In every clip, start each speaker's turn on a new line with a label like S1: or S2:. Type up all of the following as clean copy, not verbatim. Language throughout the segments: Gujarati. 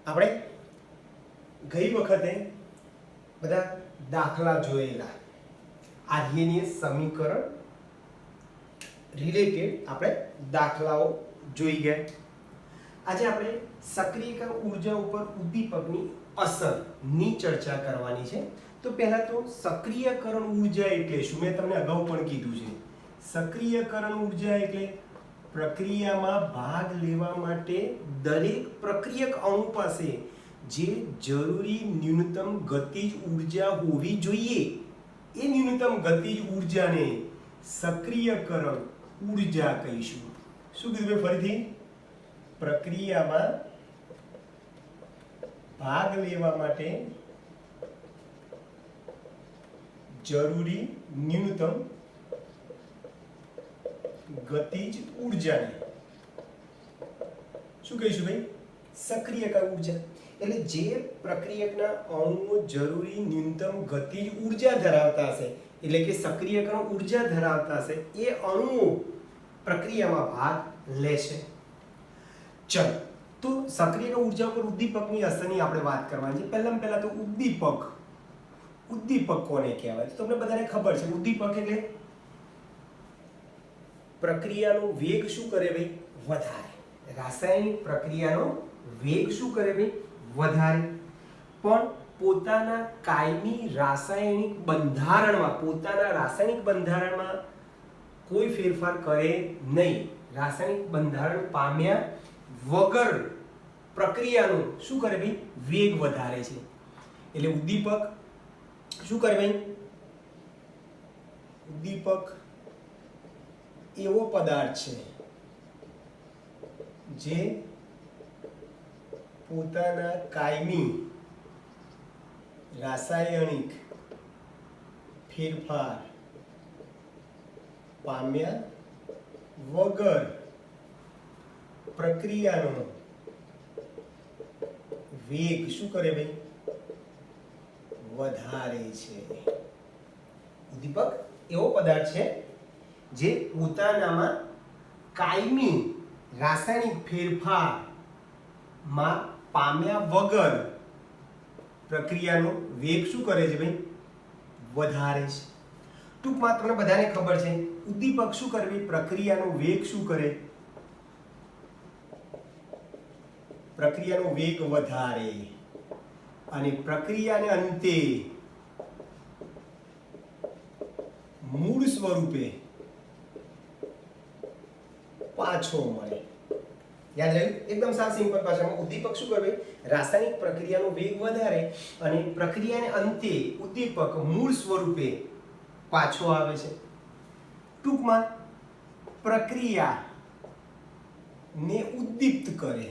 S1: આપણે ગઈ વખતે બધા દાખલા જોયેલા આર્યનીય સમીકરણ રિલેટેડ આપણે દાખલાઓ જોઈ ગયા। આજે આપણે સક્રિયકરણ ઉર્જા ઉપર ઉદ્દીપકની અસરની ચર્ચા કરવાની છે। તો પહેલા તો સક્રિયકરણ ઉર્જા એટલે શું, મેં તમને અગાઉ પણ કીધું છે। સક્રિયકરણ ઉર્જા એટલે પ્રક્રિયામાં ભાગ લેવા માટે દરેક પ્રક્રિયક અણુ પાસે જે જરૂરી ન્યૂનતમ ગતિજ ઉર્જા હોવી જોઈએ એ ન્યૂનતમ ગતિજ ઉર્જાને સક્રિયકરણ ઉર્જા કહીશું। શું કીધું ફરીથી? પ્રક્રિયામાં ભાગ લેવા માટે જરૂરી ન્યૂનતમ ગતિજ ઉર્જાને શું કહીશું ભાઈ? સક્રિયકરણ ઉર્જા। એટલે જે પ્રક્રિયકના અણુઓ જરૂરી ન્યૂનતમ ગતિજ ઉર્જા ધરાવતા હશે, એટલે કે સક્રિયકરણ ઉર્જા ધરાવતા હશે, એ અણુઓ પ્રક્રિયામાં ભાગ લેશે। ચલો, તો સક્રિયકરણ ઉર્જા પર ઉદ્દીપકની અસરની આપણે વાત કરવાની છે। પહેલા તો ઉદ્દીપક કોને કહેવાય? તો તમને બધાને ખબર છે, ઉદ્દીપક એટલે પ્રક્રિયાનો વેગ શું કરે ભાઈ? વધારે। રાસાયણિક પ્રક્રિયાનો વેગ શું કરે ભાઈ? વધારે। પણ પોતાના કાયમી રાસાયણિક બંધારણમાં કોઈ ફેરફાર કરે નહીં। રાસાયણિક બંધારણ પામ્યા વગર પ્રક્રિયાનો શું કરે ભાઈ? વેગ વધારે છે। એટલે ઉદ્દીપક શું કરે ભાઈ? ઉદ્દીપક એવો પદાર્થ છે જે પોતાના કાયમી રાસાયણિક ફેરફાર પામ્યા વગર પ્રક્રિયાનો વેગ શું કરે ભાઈ? વધારે છે। ઉદ્દીપક એવો પદાર્થ છે જે પોતાનામાં કાયમી રાસાયણિક ફેરફારમાં પામ્યા વગર પ્રક્રિયાનો વેગ શું કરે છે ભાઈ? વધારે છે। ટૂંકમાં તમને બધાને ખબર છે, ઉદ્દીપક શું કરે ભાઈ? પ્રક્રિયાનો વેગ શું કરે? પ્રક્રિયાનો વેગ વધારે અને પ્રક્રિયાને અંતે મૂળ સ્વરૂપે પાછો મળે। યાદ રહ્યું? એકદમ સાવ સિમ્પલ ભાષામાં ઉદ્દીપક શું કરે? રાસાયણિક પ્રક્રિયાનો વેગ વધારે અને પ્રક્રિયાને અંતે ઉદ્દીપક મૂળ સ્વરૂપે પાછો આવે છે। ટૂંકમાં પ્રક્રિયાને ઉદ્દીપ્ત કરે।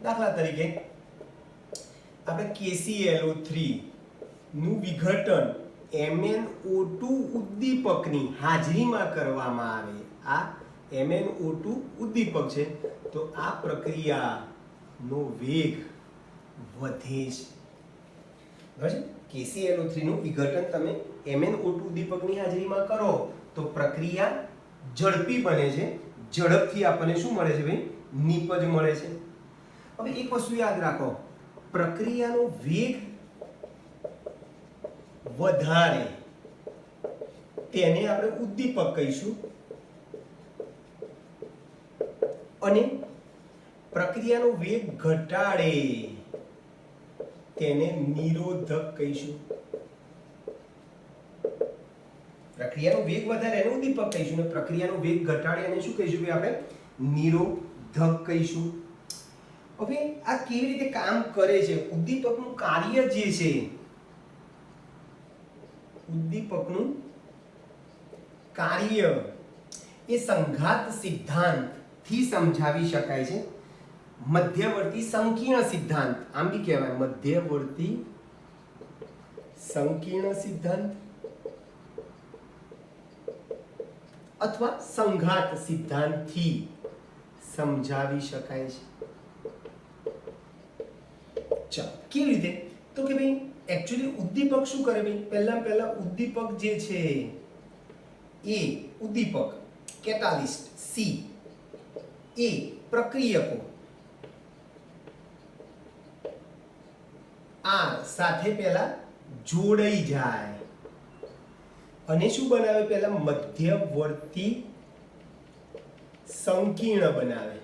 S1: દાખલા તરીકે આપણે KClO3 નું વિઘટન MnO2 ઉદ્દીપકની હાજરીમાં કરવામાં આવે। આ MnO2 ઉદ્દીપક છે, તો આ પ્રક્રિયાનો વેગ વધે છે। બરાબર છે? KClO3 નું વિઘટન તમે MnO2 ઉદ્દીપકની હાજરીમાં કરો તો પ્રક્રિયા ઝડપી બને છે। ઝડપથી આપણને શું મળે છે ભાઈ? નિપજ મળે છે। હવે એક વસ્તુ યાદ રાખો, પ્રક્રિયાનો વેગ વધારે તેને આપણે ઉદ્દીપક કહીશું અને પ્રક્રિયાનો વેગ ઘટાડે તેને નિરોધક કહીશું। પ્રક્રિયાનો વેગ વધારે એને ઉદ્દીપક કહીશું અને પ્રક્રિયાનો વેગ ઘટાડે એને શું કહીશું ભાઈ? આપણે નિરોધક કહીશું। હવે આ કેવી રીતે કામ કરે છે? ઉદ્દીપકનું કાર્ય જે છે, ઉદ્દીપકનું કાર્ય એ સંઘાત સિદ્ધાંતથી સમજાવી શકાય છે। મધ્યવર્તી સંકીર્ણ સિદ્ધાંત આમ બી કહેવાય, મધ્યવર્તી સંકીર્ણ સિદ્ધાંત અથવા સંઘાત સિદ્ધાંતથી સમજાવી શકાય છે। ચાલો, કેવી રીતે? તો કે ભાઈ एक्चुअली उद्दीपक શું કરે ભાઈ? પહેલા ઉદ્દીપક જે છે એ ઉદ્દીપક કેટાલિસ્ટ C એ પ્રક્રિયકો સાથે પહેલા જોડાઈ જાય અને શું બનાવે? પહેલા મધ્યવર્તી સંકીર્ણ બનાવે.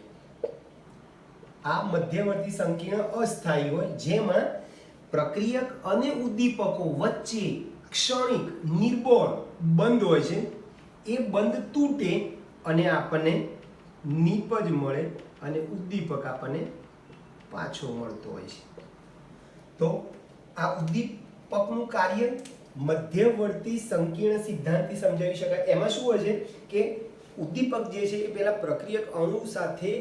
S1: આ મધ્યવર્તી સંકીર્ણ અસ્થાયી હોય, જેમાં પ્રક્રિયક અને ઉદ્દીપકો વચ્ચે ક્ષણિક નિર્બળ બંધ હોય છે. એ બંધ તૂટે અને આપણને નિપજ મળે અને ઉદ્દીપક આપણને પાછો મળતો હોય છે. તો આ ઉદ્દીપકનું કાર્ય મધ્યવર્તી સંકીર્ણ સિદ્ધાંતથી સમજાવી શકાય. એમાં શું હોય છે કે ઉદ્દીપક જે છે એ પહેલા પ્રક્રિયક અણુ સાથે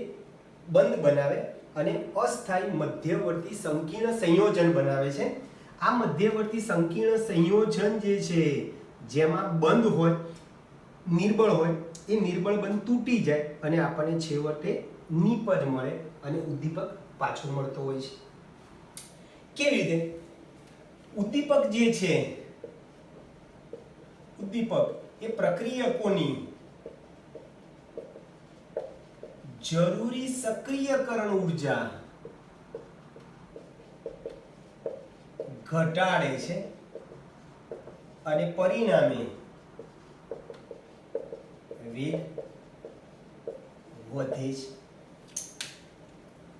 S1: બંધ બનાવે અને અસ્થાયી મધ્યવર્તી સંકીર્ણ સંયોજન બનાવે છે. આ મધ્યવર્તી સંકીર્ણ સંયોજન જે છે, જેમાં બંધ હોય, નિર્બળ હોય, એ નિર્બળ બંધ તૂટી જાય અને આપણને છેવટે નિપજ મળે અને ઉદ્દીપક પાછો મળતો હોય છે. કેવી રીતે? ઉદ્દીપક જે છે, ઉદ્દીપક એ પ્રક્રિયકોની જરૂરી સક્રિયકરણ ઉર્જા ઘટાડે છે અને પરિણામે વેગ વધે છે.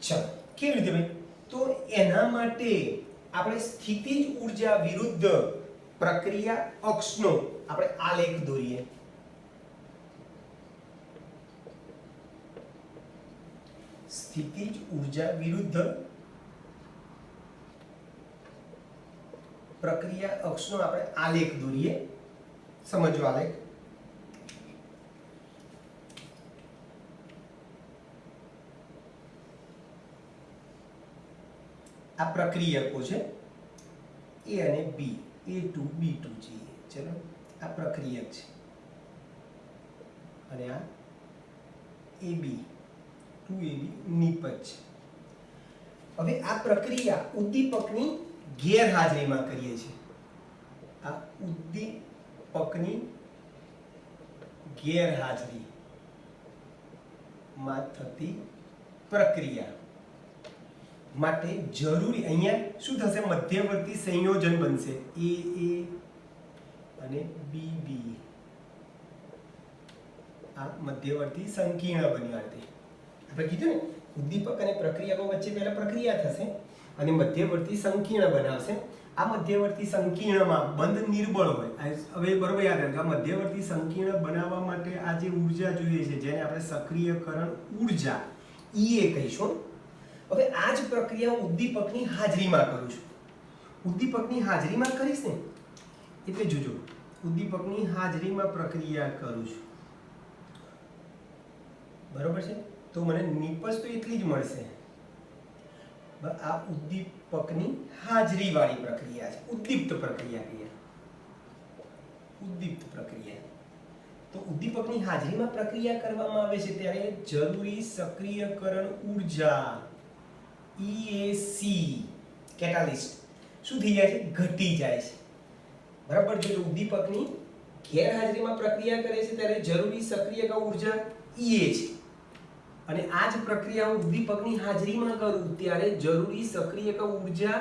S1: ચલો, કેવી રીતે ભાઈ? તો એના માટે આપણે સ્થિતિજ ઉર્જા વિરુદ્ધ પ્રક્રિયા અક્ષનો આપણે આલેખ દોરીએ. સ્થિતિજ ઉર્જા વિરુદ્ધ પ્રક્રિયા અક્ષનો આપણે આલેખ દોરીએ. સમજો આલેખ. આ પ્રક્રિયકો છે A અને B, A2 B2 છે. ચલો, આ પ્રક્રિયક છે અને આ AB 2AB નિપજ છે. હવે આ પ્રક્રિયા ઉદ્દીપકની ગેરહાજરીમાં કરીએ છીએ. આ ઉદ્દીપકની ગેરહાજરીમાં થતી પ્રક્રિયા માટે જરૂરી અહીંયા શું થશે? મધ્યવર્તી સંયોજન બનશે. A અને BB. આ મધ્યવર્તી સંકીર્ણ બન્યું. આપણે કીધું ને, ઉદ્દીપક અને પ્રક્રિયકો વચ્ચે પહેલા પ્રક્રિયા થશે અને મધ્યવર્તી સંકીર્ણ બનાવશે. આ મધ્યવર્તી સંકીર્ણમાં બંધ નિર્બળ હોય. હવે બરોબર યાદ રાખજો, આ મધ્યવર્તી સંકીર્ણ બનાવવા માટે આ જે ઉર્જા જોઈએ છે, જેને આપણે સક્રિયકરણ ઉર્જા EA કહીશું. હવે આ જ પ્રક્રિયા હું ઉદ્દીપકની હાજરીમાં કરું છું. ઉદ્દીપકની હાજરીમાં કરીશ ને, એટલે જોજો, ઉદ્દીપકની હાજરીમાં પ્રક્રિયા કરું છું, બરોબર છે? તો મને નિપજ તો એટલી જ મળશે. આ ઉદ્દીપકની હાજરીવાળી પ્રક્રિયા છે, ઉદ્દીપ્ત પ્રક્રિયા કહીએ. ઉદ્દીપ્ત પ્રક્રિયા. તો ઉદ્દીપકની હાજરીમાં પ્રક્રિયા કરવામાં આવે છે ત્યારે જરૂરી સક્રિયકરણ ઉર્જા EAC કેટાલિસ્ટ શું થઈ જાય છે? ઘટી જાય છે. બરાબર? જો ઉદ્દીપકની ગેરહાજરીમાં પ્રક્રિયા કરે છે ત્યારે જરૂરી સક્રિયક ઉર્જા EA છે અને આ જ પ્રક્રિયા હું ઉદ્દીપકની હાજરીમાં કરું ત્યારે જરૂરી સક્રિયક ઉર્જા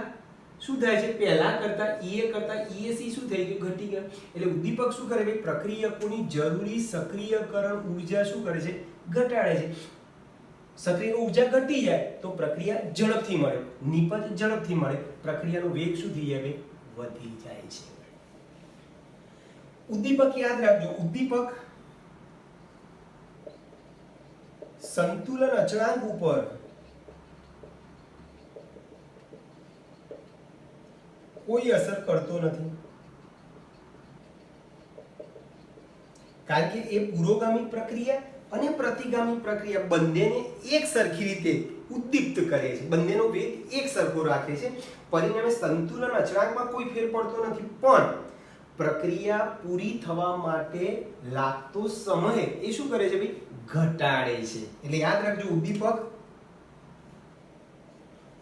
S1: શું થાય છે? પહેલા કરતા EA કરતા EAC શું થઈ ગયું? ઘટી ગયું. એટલે ઉદ્દીપક શું કરે? પ્રક્રિયકોની જરૂરી સક્રિયકરણ ઉર્જા શું કરે છે? ઘટાડે છે. સક્રિય ઉર્જા ઘટી જાય તો પ્રક્રિયા ઝડપથી મળે, નિપજ ઝડપથી મળે, પ્રક્રિયાનો વેગ શું થઈ જાય? વધી જાય છે. ઉદ્દીપક યાદ રાખજો, ઉદ્દીપક સંતુલન અચળાંક ઉપર કોઈ અસર કરતો નથી, કારણ કે એ પુરોગામી પ્રક્રિયા અને પ્રતિગામી પ્રક્રિયા બંનેને એક સરખી રીતે ઉદ્દીપ્ત કરે છે, બંનેનો વેગ એક સરખો રાખે છે. પરિણામે સંતુલન અચળાંકમાં કોઈ ફેર પડતો નથી, પણ પ્રક્રિયા પૂરી થવા માટે લાગતો સમય એ શું કરે છે ભાઈ? ઘટાડે છે. એટલે યાદ રાખજો, ઉદ્દીપક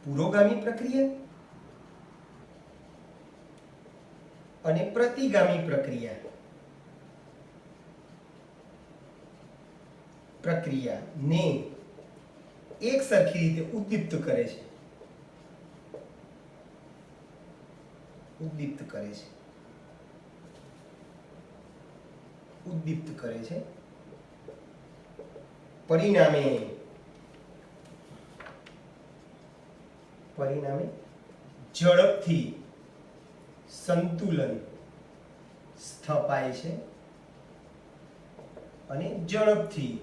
S1: પુરોગામી પ્રક્રિયા અને પ્રતિગામી પ્રક્રિયાને એક સરખી રીતે ઉદ્દીપ્ત કરે છે. ઉદ્દીપ્ત કરે છે, ઉદ્દીપ્ત કરે છે. પરિણામે ઝડપથી સંતુલન સ્થપાય છે અને ઝડપથી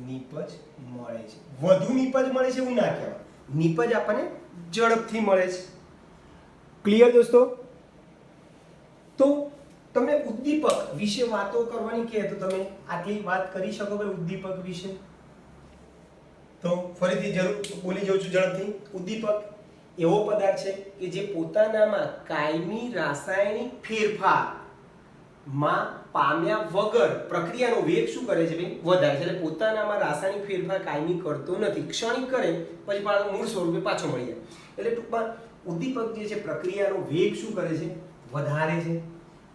S1: નીપજ મળે છે. વધુ નીપજ મળે છે એવું ના કહેવાય, નીપજ આપણને ઝડપથી મળે છે. ક્લિયર દોસ્તો? તો તમને ઉદ્દીપક વિશે વાતો કરવાની કહે તો તમે આટલી વાત કરી શકો કે ઉદ્દીપક વિશે? તો ફરીથી જરૂર બોલી જાઉં છું ઝડપથી. ઉદ્દીપક એવો પદાર્થ છે કે જે પોતાનામાં કાયમી રાસાયણિક ફેરફારમાં પામ્યા વગર પ્રક્રિયાનો વેગ શું કરે છે ભાઈ? વધારે છે. એટલે પોતાનામાં રાસાયણિક ફેરફાર કાયમી કરતો નથી, ક્ષણિક કરે પછી પાછો મૂળ સ્વરૂપે પાછો મળી જાય. એટલે ટૂંકમાં ઉદ્દીપક જે છે પ્રક્રિયાનો વેગ શું કરે છે? વધારે છે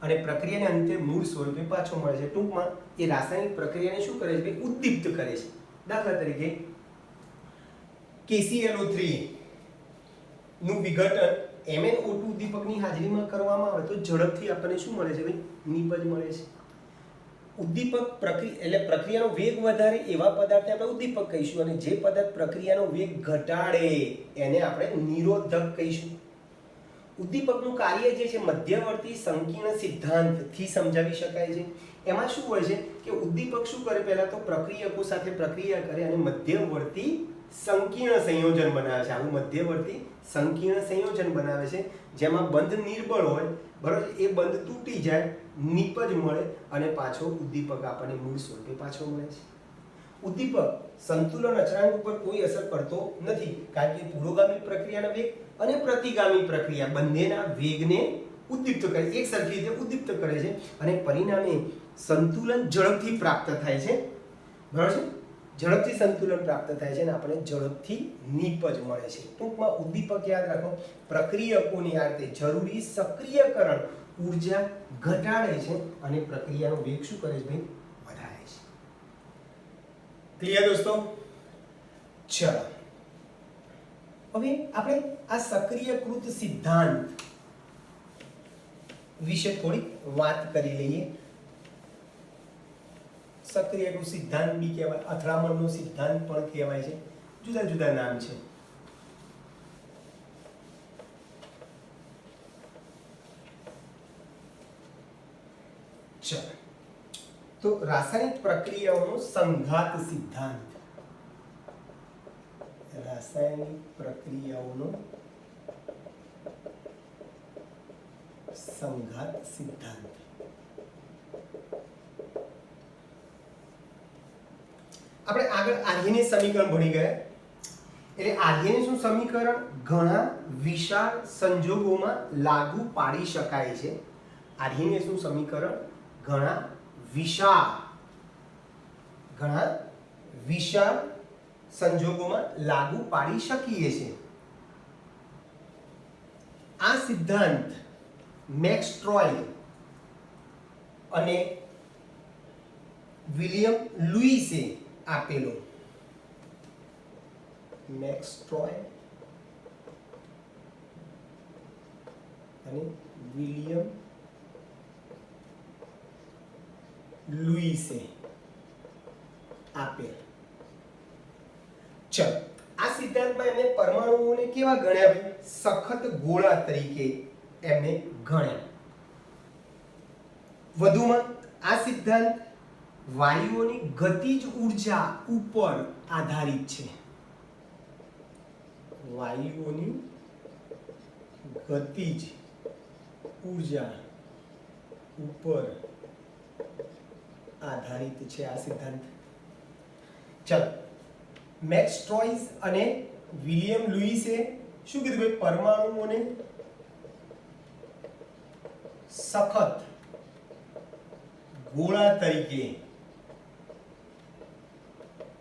S1: અને પ્રક્રિયાને અંતે મૂળ સ્વરૂપે પાછો મળે છે. ટૂંકમાં એ રાસાયણિક પ્રક્રિયાને શું કરે છે? ઉદ્દીપ્ત કરે છે. દાખલા તરીકે KClO3 નું વિઘટન MnO2 ઉદ્દીપકની હાજરીમાં કરવામાં આવે તો ઝડપથી આપણને શું મળે છે ભાઈ? નીપજ મળે છે. ઉદ્દીપક એટલે પ્રક્રિયાનો વેગ વધારે એવા પદાર્થને આપણે ઉદ્દીપક કહીશું અને જે પદાર્થ પ્રક્રિયાનો વેગ ઘટાડે એને આપણે નિરોધક કહીશું. ઉદ્દીપકનું કાર્ય જે છે મધ્યવર્તી સંકીર્ણ સિદ્ધાંતથી સમજાવી શકાય છે. એમાં શું હોય છે કે ઉદ્દીપક શું કરે? પહેલા તો પ્રક્રિયકો સાથે પ્રક્રિયા કરે અને મધ્યવર્તી સંકીર્ણ સંયોજન બનાવે છે. આવું મધ્યવર્તી સંકીર્ણ સંયોજન બનાવે છે જેમાં બંધ નિર્બળ હોય, બરાબર? એ બંધ તૂટી જાય, નીપજ મળે અને પાછો ઉદ્દીપક આપણને મૂળ સ્વરૂપે પાછો મળે છે. ઉદ્દીપક સંતુલન અચળાંક ઉપર કોઈ અસર કરતો નથી કારણ કે પુરોગામી પ્રક્રિયાના વેગ અને પ્રતિગામી પ્રક્રિયા બંનેના વેગને ઉદ્દીપ્ત કરે, એક સરખી રીતે ઉદ્દીપ્ત કરે છે અને પરિણામે સંતુલન ઝડપથી પ્રાપ્ત થાય છે, બરાબર છે? ઝડપથી સંતુલન પ્રાપ્ત થાય છે અને આપણને ઝડપથી નીપજ મળે છે. ટૂંકમાં ઉદ્દીપક યાદ રાખો, પ્રક્રિયકોની આ રીતે જરૂરી સક્રિયકરણ ઉર્જા ઘટાડે છે અને પ્રક્રિયાનો વેગ શું કરે છે ભાઈ? વધારે છે. ક્લિયર દોસ્તો? ચલો હવે આપણે આ સક્રિયકૃત સિદ્ધાંત વિશે થોડી વાત કરી લઈએ. સક્રિયકૃત સિદ્ધાંત બી કહેવાય, અથડામણનો સિદ્ધાંત પણ કહેવાય છે, જુદા જુદા નામ છે. ચલો તો રાસાયણિક પ્રક્રિયાઓનો સંઘાત સિદ્ધાંત, રાસાયણિક પ્રક્રિયાઓનો સંઘાત સિદ્ધાંત. આપણે આગળ આર્યની સમીકરણ ભણી ગયા. એટલે આર્યની શું સમીકરણ ઘણા વિશાળ સંજોગોમાં લાગુ પાડી શકાય છે. આર્યની શું સમીકરણ ઘણા વિશાળ સંજોગોમાં લાગુ પાડી શકીએ છીએ. આ સિદ્ધાંત મેક્સ ટ્રોય અને વિલિયમ લુઈસે આપેલો. મેક્સ ટ્રોય અને વિલિયમ લુઈસે આપેલ. ચલો આ સિદ્ધાંતમાં એમને પરમાણુઓને કેવા ગણ્યા ભાઈ? સખત ગોળા તરીકે એમને ગણ્યા. વધુમાં આ સિદ્ધાંત વાયુઓની ગતિજ ઊર્જા ઉપર આધારિત છે. વાયુઓની ગતિજ ઊર્જા ઉપર આધારિત છે આ સિદ્ધાંત. ચલો મેક્સ ટ્રોય અને વિલિયમ લુઈસે શું કીધું ભાઈ? પરમાણુઓને સખત ગોળા તરીકે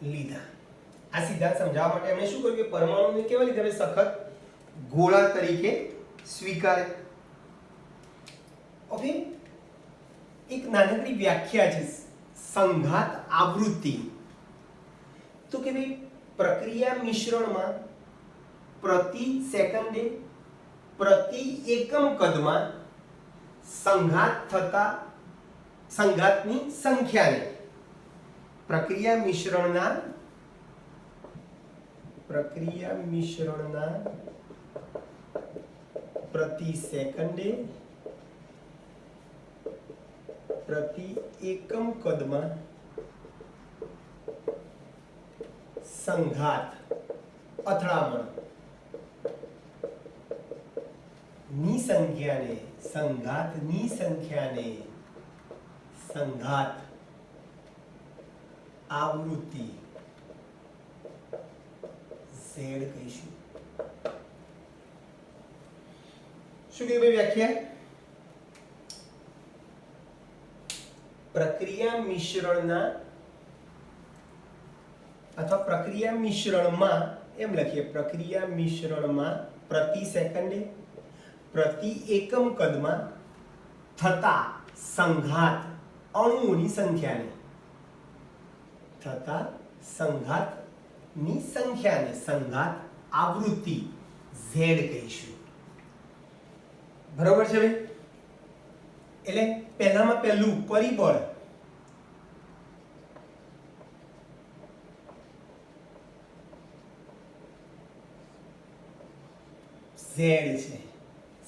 S1: લીધા. આ સિદ્ધાંત સમજાવવા માટે એમણે શું કર્યું કે પરમાણુને કેવા લીધા? સખત ગોળા તરીકે સ્વીકારે. હવે એક નાનકડી વ્યાખ્યા છે સંઘાત આવૃત્તિ. તો કે ભાઈ પ્રક્રિયા મિશ્રણમાં પ્રતિ સેકન્ડે પ્રતિ એકમ કદમાં સંઘાત થતા સંઘાતની સંખ્યાને પ્રક્રિયા મિશ્રણના પ્રતિ સેકન્ડે પ્રતિ એકમ કદમાં સંઘાત અથડામણ ની સંખ્યાને સંઘાત આવૃત્તિ Z કહીશું. શું કહેવાય વ્યાખ્યા? પ્રક્રિયા મિશ્રણના અથવા પ્રક્રિયા મિશ્રણમાં એમ લખીએ, પ્રક્રિયા મિશ્રણમાં પ્રતિ સેકન્ડે પ્રતિ એકમ કદમાં થતા સંઘાત અણુઓની સંખ્યાને સંઘાત આવૃત્તિ Z કહીશું. બરોબર છે ભાઈ? એટલે પહેલામાં પહેલું પરિબળ Z છે,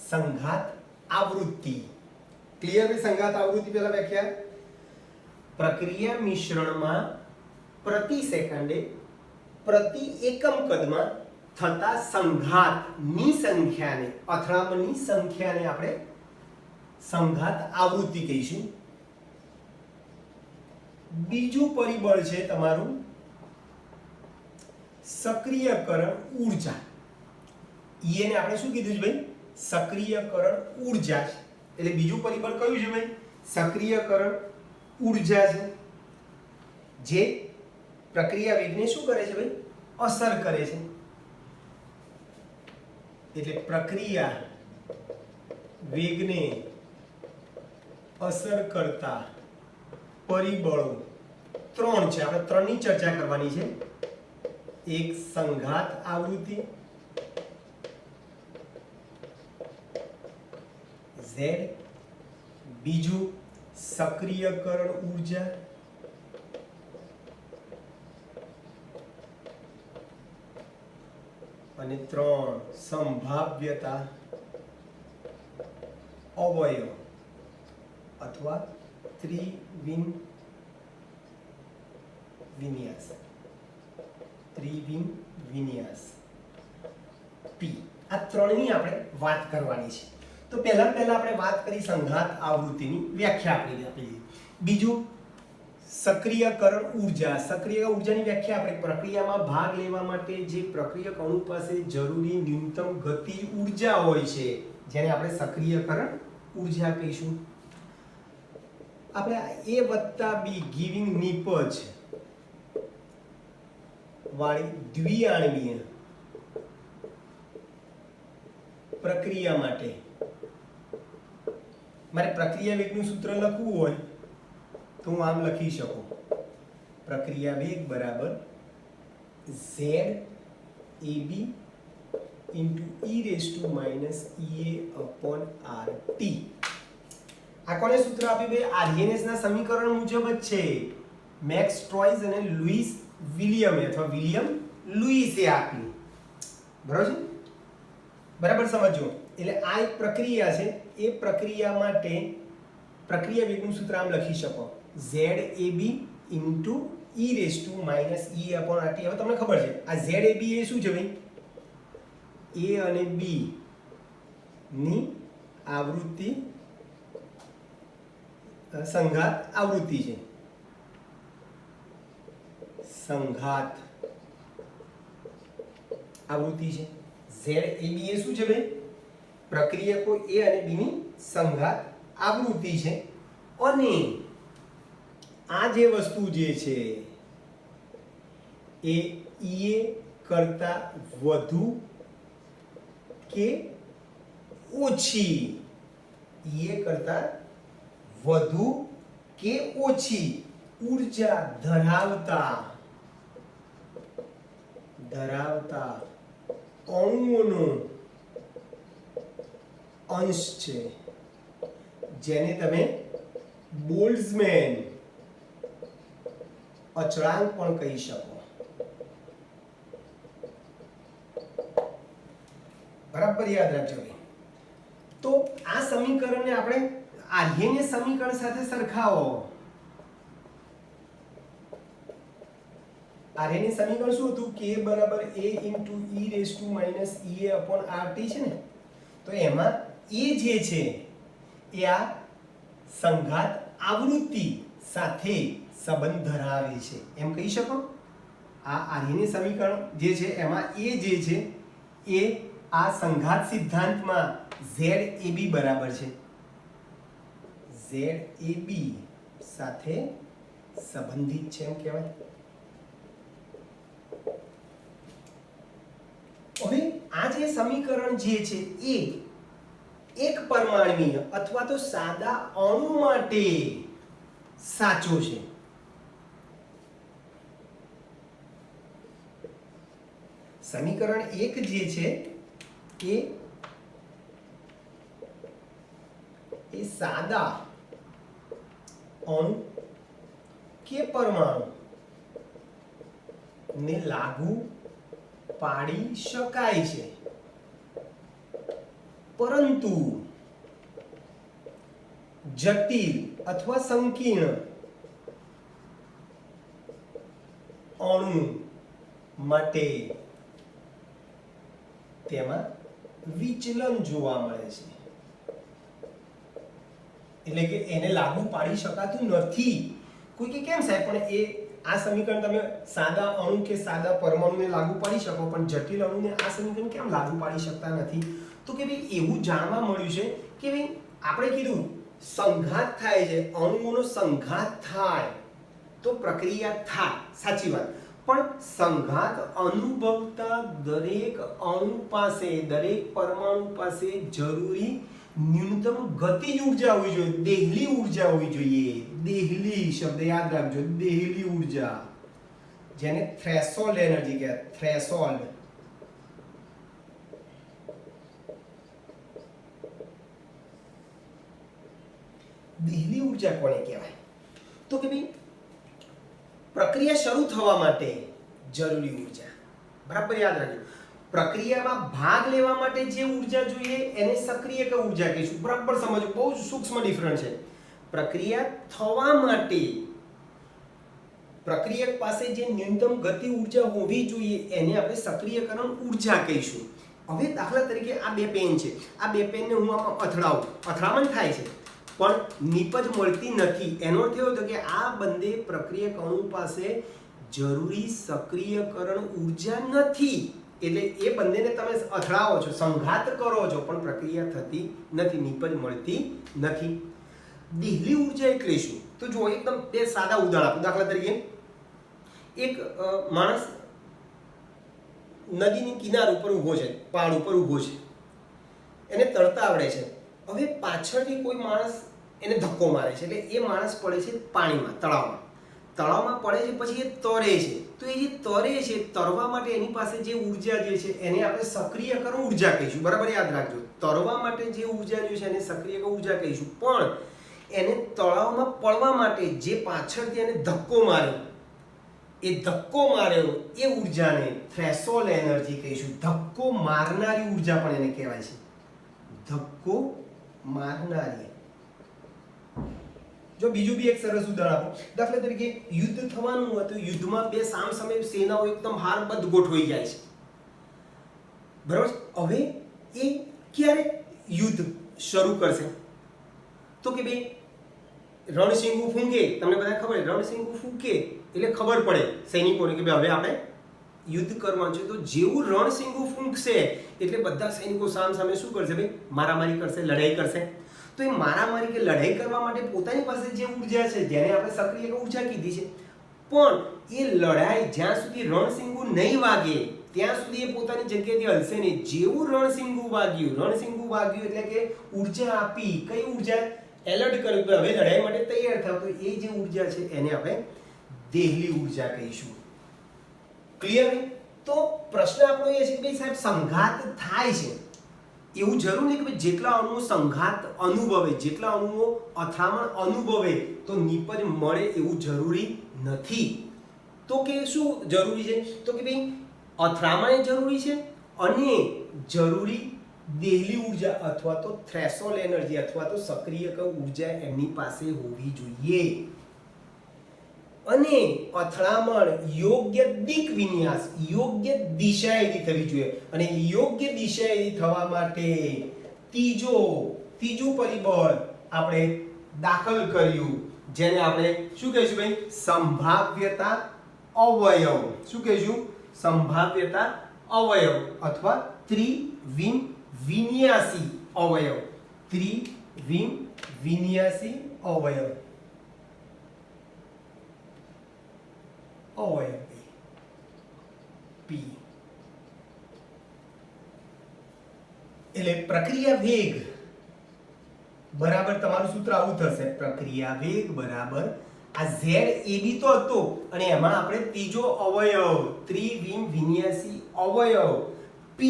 S1: સંઘાત આવૃત્તિ. ક્લિયર છે? સંઘાત આવૃત્તિ પહેલા વ્યાખ્યા. પ્રક્રિયા મિશ્રણમાં પ્રતિ સેકન્ડે પ્રતિ એકમ કદમાં થતા સંઘાતની સંખ્યાને અથડામણની સંખ્યાને આપણે સંઘાત આવૃત્તિ કહીશું. બીજું પરિબળ છે તમારું સક્રિયકરણ ઊર્જા. એને આપણે શું કીધું છે ભાઈ? સક્રિયકરણ ઊર્જા છે. એટલે બીજું પરિબળ કયું છે ભાઈ? સક્રિયકરણ ઊર્જા છે, જે પ્રક્રિયા વેગને શું કરે છે ભાઈ? અસર કરે છે. એટલે પ્રક્રિયા વેગને અસર કરતા પરિબળો ત્રણ છે. આપણે ત્રણની ચર્ચા કરવાની છે. એક સંઘાત આવૃત્તિ Z, બીજું સક્રિયકરણ ઊર્જા અને ત્રણ સંભાવ્યતા અવયવ અથવા ત્રિવિમ વિન્યાસ. P. આ ત્રણની આપણે વાત કરવાની છે. તો પહેલા આપણે વાત કરી સંઘાત આવૃત્તિની વ્યાખ્યા આપી. બીજું સક્રિયકરણ ઊર્જા. સક્રિય ઊર્જાની વ્યાખ્યા આપણે પ્રક્રિયામાં ભાગ લેવા માટે જે પ્રક્રિયક અણુ પાસે જરૂરી ન્યૂનતમ ગતિ ઊર્જા હોય છે, જેને આપણે સક્રિયકરણ ઊર્જા કહીશું. આપણે A + B ગિવિંગ નિપજ વાળી દ્વિઆણવીય પ્રક્રિયા માટે મારે પ્રક્રિયા વેગનું સૂત્ર લખવું હોય તો હું આમ લખી શકું. પ્રક્રિયા વેગ બરાબર ZAB e−EA/RT. આ કોને સૂત્ર આપ્યું ભાઈ? આર્હેનિયસ ના સમીકરણ મુજબ જ છે. મેક્સ ટ્રોઇસ અને લુઈસ વિલિયમે અથવા વિલિયમ લુઈસે આપ્યું. બરાબર છે? બરાબર સમજો. એટલે આ એક પ્રક્રિયા છે. એ પ્રક્રિયા માટે પ્રક્રિયા વેગનું સૂત્ર આમ લખી શકો, ZAB e−EA/RT. હવે તમને ખબર છે આ ZAB એ શું છે ભાઈ? A અને B ની આવૃત્તિ સંઘાત આવૃત્તિ છે. સંઘાત આવૃત્તિ છે. ZAB એ શું છે ભાઈ? પ્રક્રિયકો A અને B ની સંઘાત આવૃત્તિ છે. અને આ જે વસ્તુ જે છે એ EA કરતા વધુ કે ઓછી, EA કરતા વધુ કે ઓછી ઊર્જા ધરાવતા અણુઓનો અંશ છે, જેને તમે બોલ્ટ્ઝમેન અચળાંક પણ કહી શકો. બરાબર યાદ રાખજો. તો આ સમીકરણને આપણે આર્યને સમીકરણ સાથે સરખાવો. આર્યની સમીકરણ શું હતું? k બરાબર a * e⁻ છે ને, તો એમાં a જે છે એ આ સંઘાત આવૃત્તિ સાથે સંબંધ ધરાવે છે એમ કહી શકો. આ આર્યની સમીકરણ જે છે એમાં a જે છે એ આ સંઘાત સિદ્ધાંતમાં ZAB બરાબર છે, ZAB સાથે સંબંધિત છે એમ કહેવાય. હવે આ જે સમીકરણ જે છે એ એક પરમાણ્વીય અથવા તો સાદા અણુ માટે સાચો છે. સમીકરણ 1 જે છે એ સાદા અણુ કે પરમાણુ ને લાગુ પાડી શકાય છે, પરંતુ જટિલ અથવા સંકીર્ણ અણુ માટે તેમાં વિચલન જોવા મળે છે. એટલે કે એને લાગુ પાડી શકાતું નથી. કોઈ કે કેમ સાહેબ, પણ એ આ સમીકરણ તમે સાદા અણુ કે સાદા પરમાણુને લાગુ પાડી શકો, પણ જટિલ અણુને આ સમીકરણ કેમ લાગુ પાડી શકતા નથી? તો કે ભાઈ એવું જાણવા મળ્યું છે કે ભાઈ આપણે કીધું સંઘાત થાય છે, અણુઓનો સંઘાત થાય તો પ્રક્રિયા થાય, સાચી વાત. પણ સંઘાત અનુભવતા દરેક અણુ પાસે, દરેક પરમાણુ પાસે જરૂરી ન્યૂનતમ ગતિજ ઊર્જા હોવી જોઈએ, દેહલી ઊર્જા હોવી જોઈએ. દેહલી શબ્દ યાદ રાખજો, દેહલી ઊર્જા, જેને થ્રેશોલ્ડ એનર્જી કહેવાય. થ્રેશોલ્ડ દેહલી ઊર્જા કોને કહેવાય? તો કે ભાઈ પ્રક્રિયા શરૂ થવા માટે જરૂરી ઊર્જા. બરાબર યાદ રાખજો. પ્રક્રિયામાં ભાગ લેવા માટે જે ઊર્જા જોઈએ એને સક્રિયક ઊર્જા કહીશું. બરાબર સમજો, બહુ જ સૂક્ષ્મ ડિફરન્સ છે. પ્રક્રિયા થવા માટે પ્રક્રિયક પાસે જે ન્યૂનતમ ગતિ ઊર્જા હોવી જોઈએ એને આપણે સક્રિયકરણ ઊર્જા કહીશું. હવે દાખલા તરીકે આ બે પેન છે, આ બે પેનને હું આમાં અથડાવું, અથડામણ થાય છે પણ નીપજ મળતી નથી. એનો અર્થ એવો કે આ બંને પ્રક્રિયક અણુ પાસે જરૂરી સક્રિયકરણ ઊર્જા નથી. એટલે એ બંનેને તમે અથડાવો છો, સંઘાત કરો છો, પણ પ્રક્રિયા થતી નથી, નીપજ મળતી નથી. દેહલી ઊર્જા એટલે શું? તો જો એકદમ બે સાદા ઉદાહરણ આપું. દાખલા તરીકે એક માણસ નદીની કિનાર ઉપર ઊભો છે, પહાડ ઉપર ઊભો છે, એને તરતા આવડે છે. હવે પાછળથી કોઈ માણસ એને ધક્કો મારે છે, એટલે એ માણસ પડે છે પાણીમાં, તળાવમાં. તળાવમાં પડે છે, પછી એ તરે છે. તો એ જે તરે છે, તરવા માટે એની પાસે જે ઊર્જા જે છે એને આપણે સક્રિયકરણ ઊર્જા કહીશું. બરાબર યાદ રાખજો, તરવા માટે જે ઊર્જા જે છે એને સક્રિયક ઊર્જા કહીશું. પણ એને તળાવમાં પડવા માટે જે પાછળથી એને ધક્કો માર્યો, એ ધક્કો માર્યો એ ઊર્જાને થ્રેશોલ્ડ એનર્જી કહીશું. ધક્કો મારનારી ઊર્જા પણ એને કહેવાય છે, ધક્કો મારનારી. જો બીજું બી એક સરસ ઉદાહરણ આપો. દાખલા તરીકે યુદ્ધ થવાનું હોય તો યુદ્ધમાં બે સામસામે સેનાઓ એકદમ હારબદ્ધ ગોઠવાઈ જાય છે, બરાબર. હવે એ ક્યારે યુદ્ધ શરૂ કરશે? તો કે બે રણસિંગુ ફૂંકે, તમને બધા ખબર, રણસિંગુ ફૂંકે એટલે ખબર પડે સૈનિકોને કે ભાઈ હવે આપણે યુદ્ધ કરવાનું છે. તો જેવું રણસિંગુ ફૂંકશે એટલે બધા સૈનિકો સામે શું કરશે? ભાઈ મારામારી કરશે, લડાઈ કરશે. તો એ મારામારી કે લડાઈ કરવા માટે પોતાની પાસે જે ઊર્જા છે, જેને આપણે સક્રિય ઊર્જા કીધી છે, પણ એ લડાઈ જ્યાં સુધી રણસિંગુ નહીં વાગે ત્યાં સુધી એ પોતાની જગ્યાએથી હલશે નહીં. જેવું રણસિંગુ વાગ્યું એટલે કે ઊર્જા આપી, કઈ ઊર્જા? એલર્ટ કર્યું કે હવે લડાઈ માટે તૈયાર થાવ, તો એ જે ઊર્જા છે એને આપણે દેહલી ઊર્જા કહીશું. ક્લિયર? તો પ્રશ્ન આપણો એ છે કે ભાઈ સાહેબ સંઘાત થાય છે, એવું જરૂર નહીં કે ભાઈ જેટલા અણુઓ સંઘાત અનુભવે, જેટલા અણુઓ અથડામણ અનુભવે તો નિપજ મળે એવું જરૂરી નથી. તો કે શું જરૂરી છે? તો કે ભાઈ અથડામણ જરૂરી છે અને જરૂરી દેહલી ઉર્જા અથવા તો થ્રેશોલ્ડ એનર્જી અથવા તો સક્રિયક ઉર્જા એમની પાસે હોવી જોઈએ. અને અથડામણ યોગ્ય દિક વિન્યાસ, યોગ્ય દિશાએથી થવી જોઈએ. અને યોગ્ય દિશાએથી થવા માટે ત્રીજું પરિબળ આપણે દાખલ કર્યું, જેને આપણે શું કહીશું ભાઈ? સંભાવ્યતા અવયવ. શું કહીશું? સંભાવ્યતા અવયવ અથવા ત્રિવિન્યાસી અવયવ. ત્રિવિન્યાસી અવયવ. અવયવ પી એટલે પ્રક્રિયા વેગ બરાબર તમારું સૂત્ર આવું થશે. પ્રક્રિયા વેગ બરાબર આ ZAB તો હતો અને એમાં આપણે ત્રીજો અવયવ ત્રિવિન્યાસી અવયવ P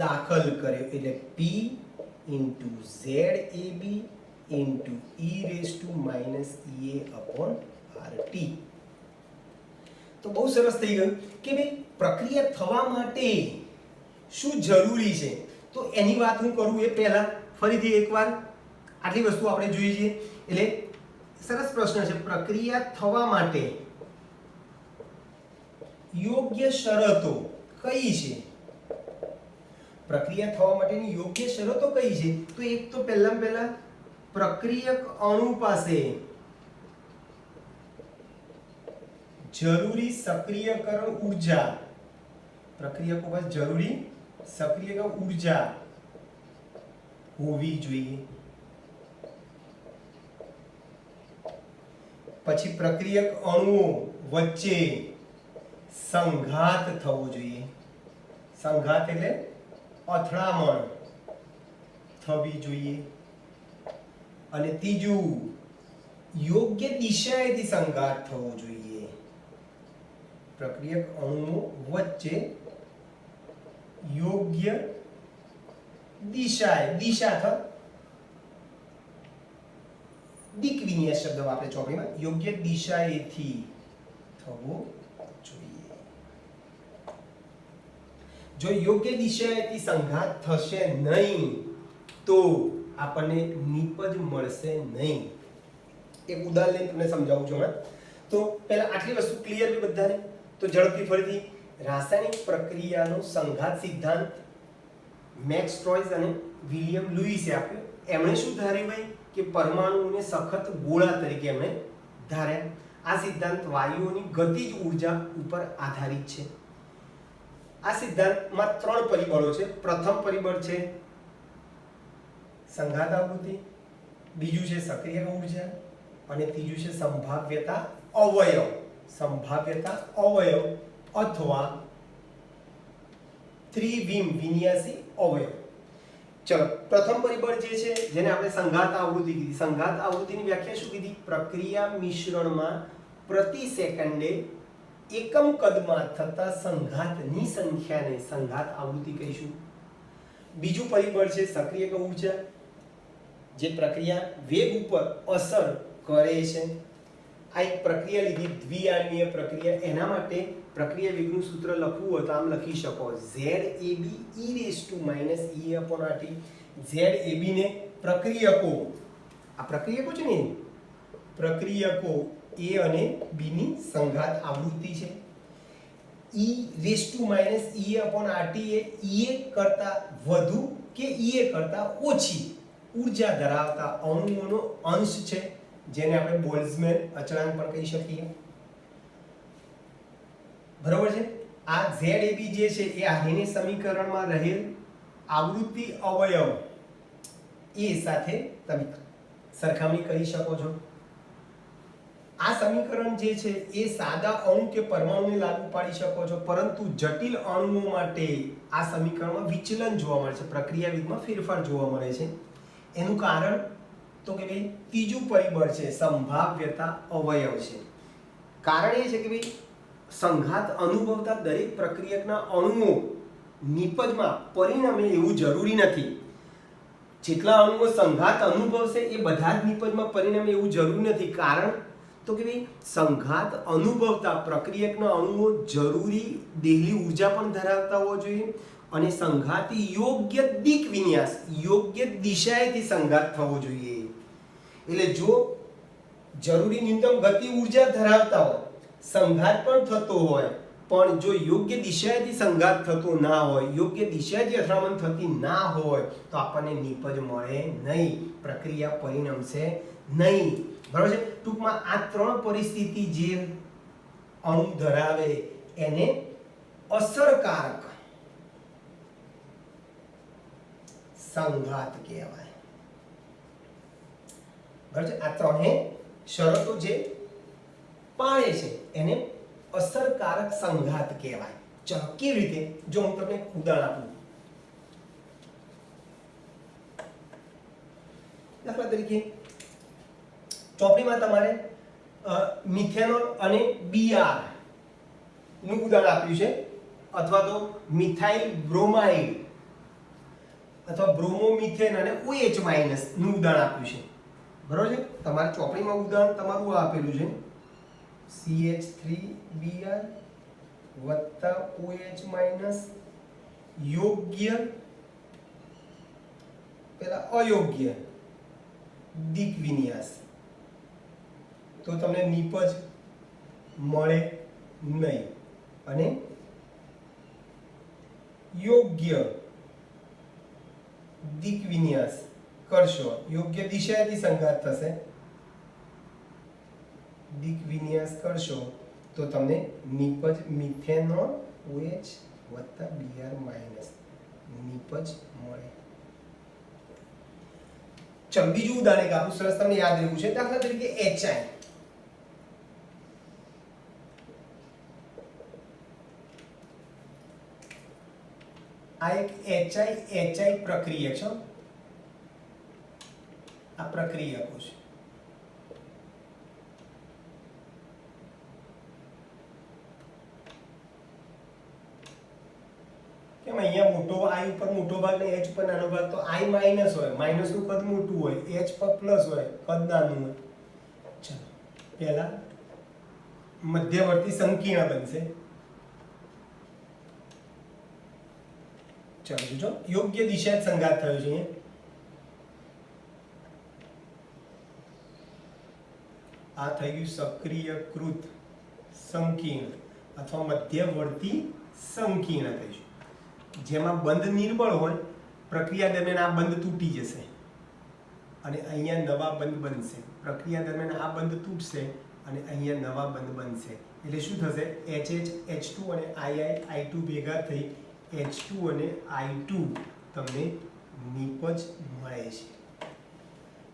S1: દાખલ કર્યો એટલે P into ZAB into e⁻ rt. તો બહુ સરસ થઈ ગયું કે ભાઈ પ્રક્રિયા થવા માટે શું જરૂરી છે. તો એની વાત હું કરું એ પહેલા ફરીથી એકવાર આટલી વસ્તુ આપણે જોઈએ છીએ. એટલે સરસ પ્રશ્ન છે. પ્રક્રિયા થવા માટે યોગ્ય શરતો કઈ છે? પ્રક્રિયા થવા માટેની યોગ્ય શરતો કઈ છે? તો એક તો પહેલા પ્રક્રિયક અણુ પાસે જરૂરી સક્રિયકરણ ઉર્જા, પ્રક્રિયકો પાસે જરૂરી સક્રિયકરણ ઉર્જા હોવી જોઈએ. પછી પ્રક્રિયક અણુઓ વચ્ચે સંઘાત થવો જોઈએ. સંઘાત એટલે અથડામણ થવી જોઈએ. અને ત્રીજું યોગ્ય દિશાએથી સંઘાત થવો જોઈએ. પ્રક્રિયક અણુઓ વચ્ચે યોગ્ય દિશા અથવા દિક વિન્યાસ શબ્દ વાપરે ચોપડીમાં. યોગ્ય દિશાએથી થવો જોઈએ. જો યોગ્ય દિશાએથી સંઘાત થશે નહીં તો આપણને નિપજ મળશે નહીં. એક ઉદાહરણ લઈને તમને સમજાવું છું હમણાં. તો પહેલા આટલી વસ્તુ ક્લિયર છે બધાને? તો ઝડપથી ફરીથી રાસાયણિક પ્રક્રિયાનો સંઘાત સિદ્ધાંત મેક્સ સ્ટ્રોઇસ અને વિલિયમ લુઈસે આપ્યો. એમણે શું ધાર્યું ભાઈ? કે પરમાણુઓને સખત ગોળા તરીકે એમણે ધાર્યા. આ સિદ્ધાંત વાયુઓની ગતિજ ઉર્જા ઉપર આધારિત છે. આ સિદ્ધાંતમાં 3 પરિબળો છે. પ્રથમ પરિબળ છે સંઘાત આવૃત્તિ, બીજું છે સક્રિય ઉર્જા અને ત્રીજું છે સંભાવ્યતા અવયવ. સંભાવ્યતા અવયવ અથવા ત્રિવિન્યાસી અવયવ. ચલો પ્રથમ પરિબળ જે છે જેને આપણે સંઘાત આવૃત્તિ કીધી. સંઘાત આવૃત્તિની વ્યાખ્યા શું કીધી? પ્રક્રિયા મિશ્રણમાં પ્રતિ સેકન્ડે એકમ કદમાં થતા સંઘાતની સંખ્યાને સંઘાત આવૃત્તિ કહીશું. બીજું પરિબળ છે સક્રિય ઉર્જા, જે પ્રક્રિયા વેગ ઉપર અસર કરે છે. આ એક પ્રક્રિયા લીધી દ્વિઆણ્વીય પ્રક્રિયા. એના માટે પ્રક્રિયા વેગનું સૂત્ર લખવું હોય તો આમ લખી શકો ZAB e⁻ ZAB ને પ્રક્રિયકો, આ પ્રક્રિયકો છે ને, પ્રક્રિયકો A અને B ની સંઘાત આવૃત્તિ છે. e⁻ એ EA કરતા વધુ કે EA કરતા ઓછી ઉર્જા ધરાવતા અણુઓનો અંશ છે, જેને આપણે બોલ્ટ્ઝમેન અચળાંક પણ કહી શકીએ. બરોબર છે? આ ZAB જે છે એ આની સમીકરણમાં રહેલ આવૃત્તિ અવયવ એ સાથે તમે સરખામણી કરી શકો છો. આ સમીકરણ જે છે એ સાદા અણુ કે પરમાણુને લાગુ પાડી શકો છો, પરંતુ જટિલ અણુઓ માટે આ સમીકરણમાં વિચલન જોવા મળે છે, પ્રક્રિયા વેગમાં ફેરફાર જોવા મળે છે. એનું કારણ તો કે ભાઈ ત્રીજું પરિબળ છે સંભાવ્યતા અવયવ છે. કારણ એ છે કે ભાઈ સંઘાત અનુભવતા દરેક પ્રક્રિયકના અણુઓ નિપજમાં પરિણમે એવું જરૂરી નથી. જેટલા અણુઓ સંઘાત અનુભવશે એ બધા જ નિપજમાં પરિણમે એવું જરૂર નથી. કારણ તો કે ભાઈ સંઘાત અનુભવતા પ્રક્રિયકના અણુઓ જરૂરી દેહલી ઉર્જા પણ ધરાવતા હોવા જોઈએ અને સંઘાતી યોગ્ય દિક વિન્યાસ, યોગ્ય દિશાએથી સંઘાત થવો જોઈએ. એટલે જો જરૂરી ન્યૂનતમ ગતિ ઉર્જા ધરાવતા હોય, સંઘાત પણ થતો હોય, પણ જો યોગ્ય દિશાએથી સંઘાત થતો ના હોય, યોગ્ય દિશાએથી અથડામણ થતી ના હોય તો આપણને નિપજ મળે નહીં, પ્રક્રિયા પરિણમશે નહીં. બરાબર છે. ટૂંકમાં આ ત્રણ પરિસ્થિતિ જે અણુ ધરાવે એને અસરકારક સંઘાત કહેવાય. બરાબર છે. આ ત્રણે શરતો જે પાળે છે એને અસરકારક સંઘાત કહેવાય. ચલો કેવી રીતે? જો હું તમને એક ઉદાહરણ આપું. દાખલા તરીકે ચોપડીમાં તમારે મિથેનોલ અને બીઆર નું ઉદાહરણ આપ્યું છે, અથવા તો મિથાઇલ બ્રોમાઇડ અથવા બ્રોમોમિથેન અને OH- નું ઉદાહરણ આપ્યું છે. બરોબર છે. તમારી ચોપડીમાં ઉદાહરણ તમારું આપેલું છે CH3Br વત્તા OH- યોગ્ય પેલા અયોગ્ય દિક વિન્યાસ, તો તમને નિપજ મળે નહીં. અને યોગ્ય દિક વિન્યાસ કરશો, યોગ્ય દિશાએથી સંઘાત થશે, દિક વિન્યાસ કરશો તો તમને નિપજ મિથેનોલ OH વત્તા Br માઇનસ નિપજ મળે. ચલો બીજું ઉદાહરણ એક આપું, સરસ તમને યાદ રહેવું છે. દાખલા તરીકે HI. આ એક HI પ્રક્રિયક છે. આ પ્રક્રિયકો છે. કેમ અહીંયા મોટો I ઉપર મોટો ભાગ ને H ઉપર નાનો ભાગ, તો I માઇનસ હોય, માઇનસ નું કદ મોટું હોય, H પર પ્લસ હોય, કદ નાનું હોય. ચલો પહેલા મધ્યવર્તી સંકીર્ણ બનશે. ચલો જો યોગ્ય દિશા સંઘાત થયો છે. આ થઈ ગયું સક્રિયકૃત સંકીર્ણ અથવા મધ્યવર્તી સંકીર્ણ થઈ છે, જેમાં બંધ નિર્બળ હોય, પ્રક્રિયા દરમિયાન આ બંધ તૂટી જશે અને અહીંયા નવા બંધ બનશે. પ્રક્રિયા દરમિયાન આ બંધ તૂટશે અને અહીંયા નવા બંધ બનશે. એટલે શું થશે? H2 અને I2 ભેગા થઈ H2 અને I2 તમને નિપજ મળે છે.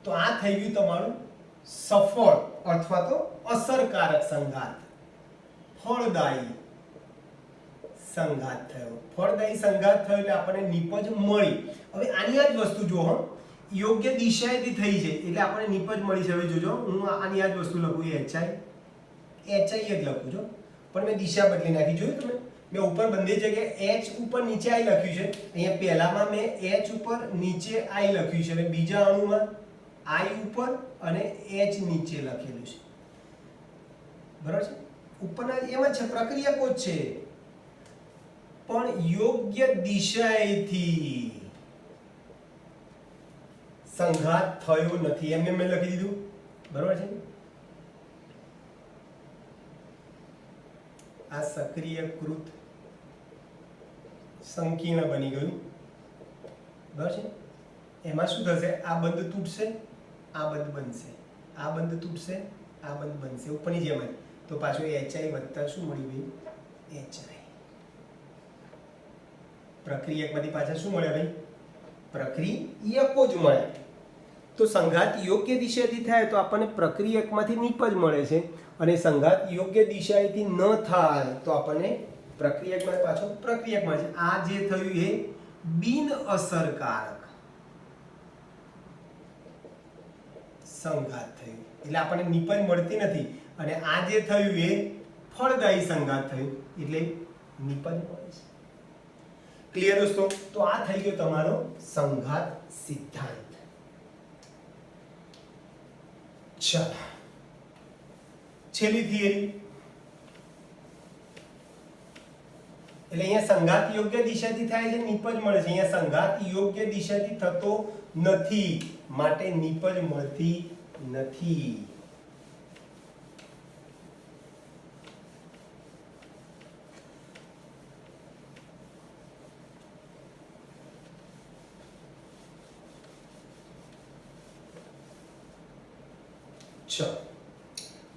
S1: તો આ થઈ ગયું તમારું સફળ અથવા તો અસરકારક સંઘાત, ફળદાયી સંઘાત થયો. ફળદાયી સંઘાત થયો એટલે આપણને નિપજ મળી. હવે આની આ જ વસ્તુ જો યોગ્ય દિશાએથી થઈ છે એટલે આપણને નિપજ મળી છે. હવે જોજો હું આની આ જ વસ્તુ લખું HI જ લખું છું, પણ મેં દિશા બદલી નાખી. જોયું તમે? મેં ઉપર બંને જગ્યાએ H ઉપર નીચે I લખ્યું છે. અહીંયા પહેલામાં મેં H ઉપર નીચે I લખ્યું છે અને બીજા અણુમાં I ઉપર અને H નીચે લખેલું છે. બરાબર છે? ઉપરના એમ જ છે, પ્રક્રિયકો જ છે, પણ યોગ્ય દિશાએથી સંઘાત થયો નથી. એમને મેં લખી દીધું. બરાબર છે? આ સક્રિયકૃત સંકીર્ણ બની ગયું. બરાબર છે? એમાં શું થશે? આ બંધ તૂટશે, આ બંધ બનશે, આ બંધ તૂટશે, આ બંધ બનશે, ઉપરની જેમ જ. તો પાછું HI વત્તા શું મળી ગયું? HI. પ્રક્રિયકમાંથી પાછા શું મળ્યા ભાઈ? પ્રક્રિયકો જ મળ્યા. તો સંઘાત યોગ્ય દિશાએથી થાય તો આપણને પ્રક્રિયકમાંથી નિપજ મળે છે, અને સંઘાત યોગ્ય દિશાએથી ન થાય તો આપણને પ્રક્રિયકમાં પાછો પ્રક્રિયક મળે છે. આ જે થયું એ બિન અસરકારક સંઘાત થયું, એટલે આપણને નિપજ મળતી નથી. અને આ જે થયું એ ફળદાયી સંઘાત થયું એટલે નિપજ મળે છે. ક્લિયર દોસ્તો? તો આ થઈ ગયો તમારો સંઘાત સિદ્ધાંત. ચાલો છેલ્લી થિયરી. એટલે અહીંયા સંઘાત યોગ્ય દિશાથી થાય છે, નિપજ મળે છે. અહીંયા સંઘાત યોગ્ય દિશાથી થતો નથી, માટે નિપજ મળતી નથી.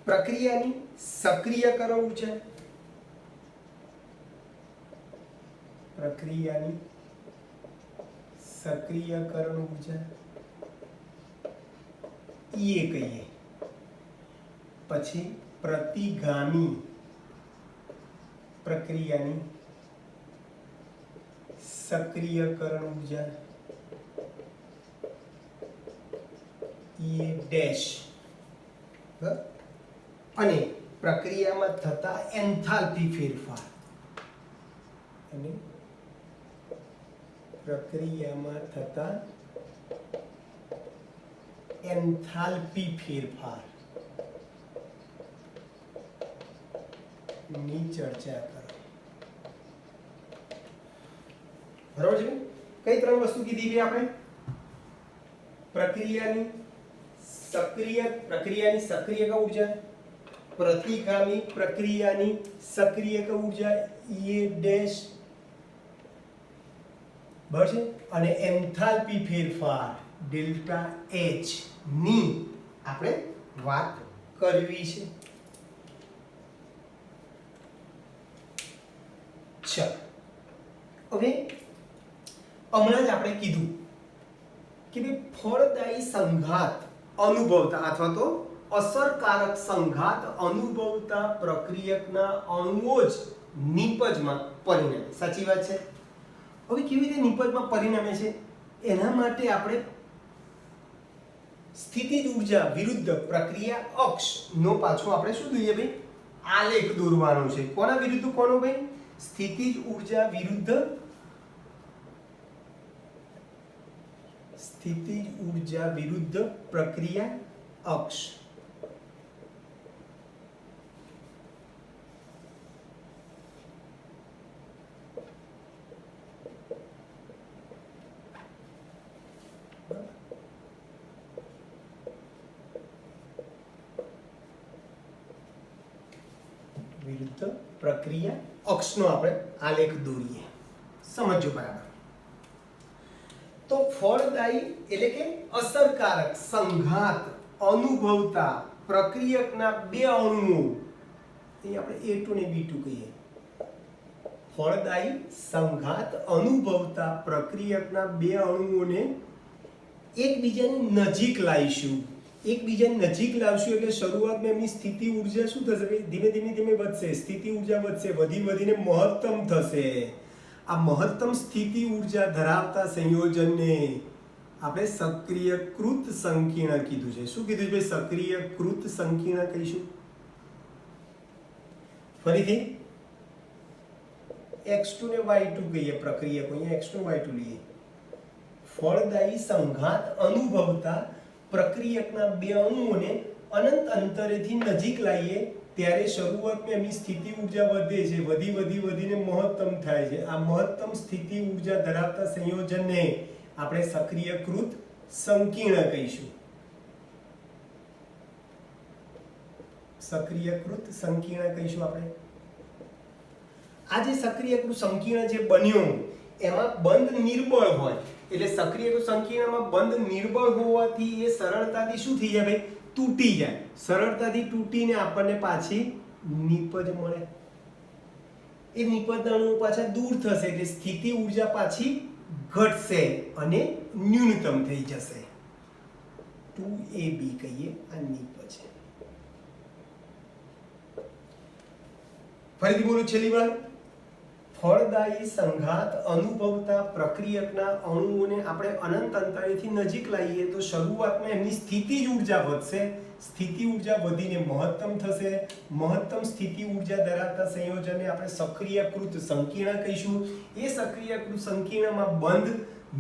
S1: પ્રક્રિયાની સક્રિયકરણ ઊર્જા, પ્રક્રિયાની સક્રિયકરણ ઊર્જા એ કહીએ. પછી પ્રતિગામી પ્રક્રિયાની સક્રિયકરણ ઊર્જા એ ડેશ, અને પ્રક્રિયામાં થતા એન્થાલ્પી ફેરફાર, અને પ્રક્રિયામાં થતા એન્થાલ્પી ફેરફાર ની ચર્ચા કરો. બરાબર છે? કઈ ત્રણ વસ્તુ કીધી છે આપણે? પ્રક્રિયાની સક્રિયક ઊર્જા, પ્રતિગામી પ્રક્રિયાની સક્રિયક ઊર્જા એ ડેશ, બરાબર છે, અને એન્થાલ્પી ફેરફાર ડેલ્ટા એચ ની આપણે વાત કરવી છે. ચાલો હવે હમણાં જ આપણે કીધું કે ભાઈ ફળદાયી સંઘાત અનુભવતા અથવા તો અસરકારક સંઘાત અનુભવતા પ્રક્રિયકના અણુઓ જ નિપજમાં પરિણમે. સાચી વાત છે? હવે કેવી રીતે નિપજમાં પરિણમે છે એના માટે આપણે સ્થિતિજ ઊર્જા વિરુદ્ધ પ્રક્રિયા અક્ષ નો પાછો આપણે શું જોઈએ ભાઈ? આલેખ દોરવાનો છે. કોના વિરુદ્ધ કોનો ભાઈ? સ્થિતિજ ઊર્જા વિરુદ્ધ સ્થિતિજ ઊર્જા વિરુદ્ધ પ્રક્રિયા અક્ષ. વિરુદ્ધ પ્રક્રિયા અક્ષનો આપણે આલેખ દોરીએ. સમજો બરાબર. તો ફળદાયી એટલે કે અસરકારક સંઘાત અનુભવતા પ્રક્રિયકના બે અણુઓ, એ આપણે A2 ને B2 કહીએ. ફળદાયી સંઘાત અનુભવતા પ્રક્રિયકના બે અણુઓને એકબીજાની નજીક લાવીશું. એકબીજાની નજીક લાવશું એટલે શરૂઆતમાં એમની સ્થિતિ ઊર્જા શું થશે? ધીમે ધીમે વધશે, સ્થિતિ ઊર્જા વધશે, વધીને મહત્તમ થશે. આ મહત્તમ સ્થિતિ ઊર્જા ધરાવતા સંયોજનને આપણે સક્રિયકૃત સંકીર્ણ કીધું છે. શું કીધું છે? સક્રિયકૃત સંકીર્ણ કહીશું. ફરીથી x2 ને y2 કહીએ પ્રક્રિયકો. અહીંયા x2 y2 લઈએ. ફળદાયી સંઘાત અનુભવતા પ્રક્રિયકના બે અણુઓને અનંત અંતરેથી નજીક લાવીએ ત્યારે શરૂઆતમાં એમની સ્થિતિ ઊર્જા વધે છે, વધીને મહત્તમ થાય છે. આ મહત્તમ સ્થિતિ ઊર્જા ધરાવતા સંયોજનને આપણે સક્રિયકૃત સંકીર્ણ કહીશું. સક્રિયકૃત સંકીર્ણ કહીશું આપણે. આ જે સક્રિયકૃત સંકીર્ણ જે બન્યો એમાં બંધ નિર્બળ હોય, એટલે સક્રિયકૃત સંકીર્ણમાં બંધ નિર્બળ હોવાથી એ સરળતાથી શું થઈ જાય ભાઈ? તૂટી જાય. સરળતાથી તૂટીને આપણને પાછી નિપજ મળે. એ નિપજના અણુઓ પાછા દૂર થશે એટલે સ્થિતિ ઊર્જા પાછી ઘટશે અને ન્યૂનતમ થઈ જશે. 2AB કહીએ આ નિપજ. ફરીથી બોલું છેલ્લી વાર. ફળદાયી સંઘાત અનુભવતા પ્રક્રિયકના અણુઓને આપણે અનંત અંતરેથી નજીક લાવીએ તો શરૂઆતમાં એમની સ્થિતિજ ઉર્જા વધશે, સ્થિતિ ઉર્જા વધીને મહત્તમ થશે, મહત્તમ સ્થિતિ ઉર્જા ધરાવતા સંયોજનને આપણે સક્રિયકૃત સંકીર્ણ કહીશું। એ સક્રિયકૃત સંકીર્ણમાં બંધ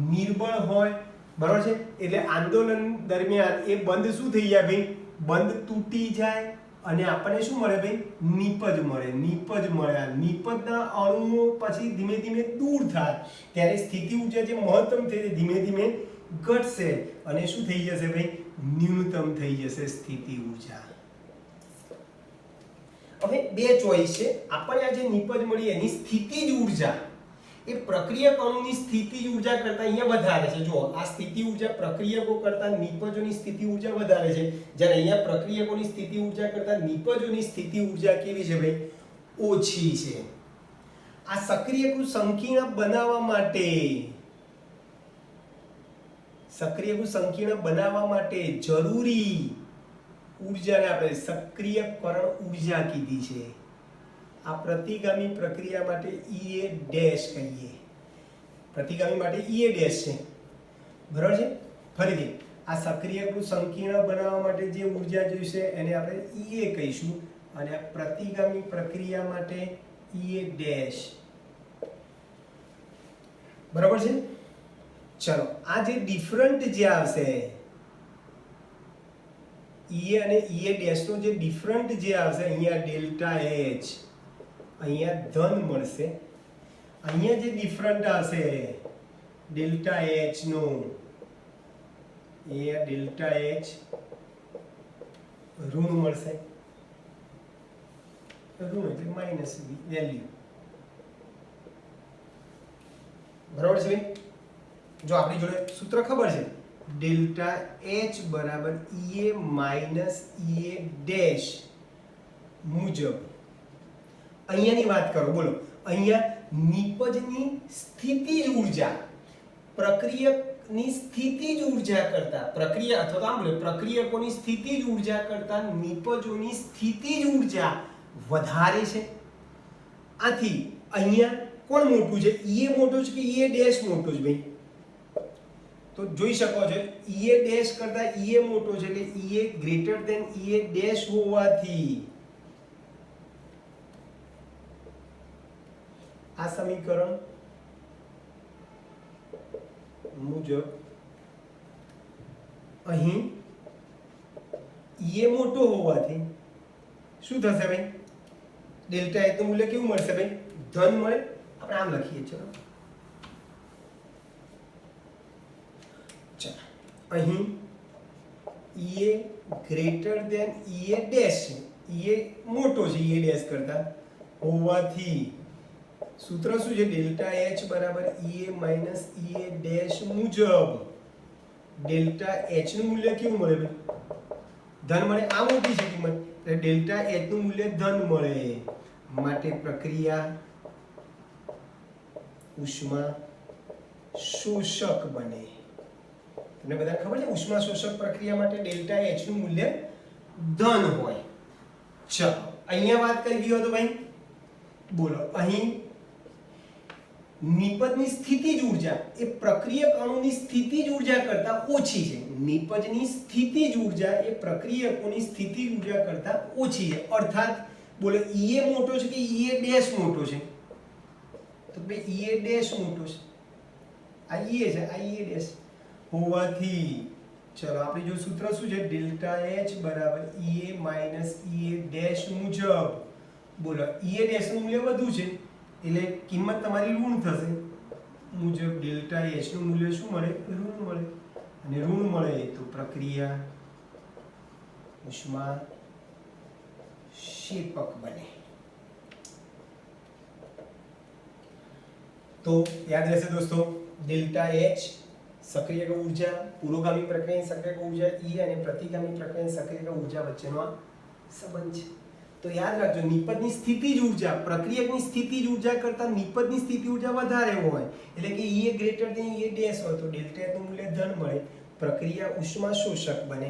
S1: નિર્બળ હોય, બરાબર છે, એટલે આંદોલન દરમિયાન એ બંધ શું થઈ જાય ભાઈ, બંધ તૂટી જાય અને આપણને શું મળે ભાઈ, નિપજ મળે, નિપજ મળ્યા, નિપજના અણુઓ પછી ધીમે ધીમે દૂર થાય ત્યારે સ્થિતિ ઉર્જા જે મહત્તમ થઈ ધીમે ધીમે ઘટશે અને શું થઈ જશે ભાઈ, ન્યૂનતમ થઈ જશે સ્થિતિ ઉર્જા। હવે બે ચોઈસ છે, આપણને આ જે નિપજ મળી એની સ્થિતિજ ઉર્જા એ પ્રક્રિયક અણુની સ્થિતિજ ઉર્જા કરતા અહીંયા વધારે છે। જો આ સ્થિતિ ઉર્જા પ્રક્રિયકો કરતા નિપજોની સ્થિતિ ઉર્જા વધારે છે, જ્યારે અહીંયા પ્રક્રિયકોની સ્થિતિ ઉર્જા કરતા નિપજોની સ્થિતિ ઉર્જા કેવી છે ભાઈ, ઓછી છે। આ સક્રિયકૃત સંકીર્ણ બનાવવા માટે, સક્રિયકૃત સંકીર્ણ બનાવવા માટે જરૂરી ઉર્જાને આપણે સક્રિયકરણ ઉર્જા કીધી છે। આ પ્રતિગામી પ્રક્રિયા માટે EA ડેશ કહીએ, પ્રતિગામી માટે EA ડેશ છે, બરાબર છે। ફરીથી આ સક્રિયકૃત સંકીર્ણ બનાવવા માટે જે ઉર્જા જોઈશે એને આપણે EA કહીશું અને આ પ્રતિગામી પ્રક્રિયા માટે EA ડેશ, બરાબર છે। ચલો આ જે ડિફરન્ટ જે આવશે EA અને EA ડેશ નો જે ડિફરન્ટ જે આવશે, અહીંયા ડેલ્ટા H અહીંયા ધન મળશે, અહીંયા જે ડિફરન્ટ આવશે ડેલ્ટા H નો, એ ડેલ્ટા H ઋણ મળશે, ઋણ એટલે માઈનસ વેલ્યુ, બરાબર છે ભાઈ। જો આપણી જોડે સૂત્ર ખબર છે, ડેલ્ટા H બરાબર EA માઈનસ EA ડેશ મુજબ, અહીંયાની વાત કરો, બોલો અહીંયા નિપજની સ્થિતિજ ઉર્જા પ્રક્રિયકની સ્થિતિજ ઉર્જા કરતા, પ્રક્રિયા અથવા તો આમ બોલે પ્રક્રિયકોની સ્થિતિજ ઉર્જા કરતા નિપજોની સ્થિતિજ ઉર્જા વધારે છે। આથી અહીંયા કોણ મોટું છે, EA મોટો છે કે EA ડેશ મોટો છે ભાઈ, તો જોઈ શકો છો EA ડેશ કરતા EA મોટો છે એટલે EA greater than EA dash હોવાથી આ સમીકરણ મુજબ અહીં EA મોટો હોવાથી શું થશે ભાઈ, ડેલ્ટા H નું મૂલ્ય કેવું મળશે ભાઈ, ધન મળે। આપણે આમ લખીએ, ચલો અહીં EA greater than EA dash છે, EA મોટો છે EA ડેશ કરતા હોવાથી સૂત્ર શું છે, ડેલ્ટા H બરાબર EA માઈનસ EA ડેશ મુજબ ડેલ્ટા H નું મૂલ્ય કેવું મળે ભાઈ, ધન મળે। આ મોટી છે કિંમત એટલે ડેલ્ટા H નું મૂલ્ય ધન મળે, માટે પ્રક્રિયા ઉષ્મા શોષક બને। તમને બધાને ખબર છે ઉષ્મા શોષક પ્રક્રિયા માટે ડેલ્ટા H નું મૂલ્ય ધન હોય। ચલો અહીંયા વાત કરી ગયો તો ભાઈ, બોલો અહીં નિપજની સ્થિતિજ ઉર્જા એ પ્રક્રિયક અણુની સ્થિતિજ ઉર્જા કરતા ઓછી છે, નિપજની સ્થિતિજ ઉર્જા એ પ્રક્રિયકોની સ્થિતિજ ઉર્જા કરતા ઓછી છે। અર્થાત બોલો EA મોટો છે કે EA ડેશ મોટો છે, તો ભાઈ EA ડેશ મોટો છે, આ EA છે આ EA ડેશ હોવાથી ચલો આપણી જો સૂત્ર શું છે, ડેલ્ટા H બરાબર EA માઈનસ EA ડેશ મુજબ, બોલો EA ડેશ નું મૂલ્ય વધુ છે એટલે કિંમત તમારી ઋણ થશે, મુજબ ડેલ્ટા H નું મૂલ્ય શું મળે, ઋણ મળે, અને ઋણ મળે તો પ્રક્રિયા ઉષ્મા શેપક બને। તો યાદ રહેશે દોસ્તો, ડેલ્ટા H સક્રિયક ઉર્જા, પુરોગામી પ્રક્રિયાની સક્રિયક ઉર્જા E અને પ્રતિગામી પ્રક્રિયાની સક્રિયક ઉર્જા વચ્ચેનો આ સંબંધ છે। તો યાદ રાખજો, નિપજની સ્થિતિજ ઉર્જા પ્રક્રિયકની સ્થિતિજ ઉર્જા કરતા નિપજની સ્થિતિ ઉર્જા વધારે હોય એટલે કે EA greater than EA dash હોય તો ડેલ્ટા H નું મૂલ્ય ધન મળે, પ્રક્રિયા ઉષ્મા શોષક બને।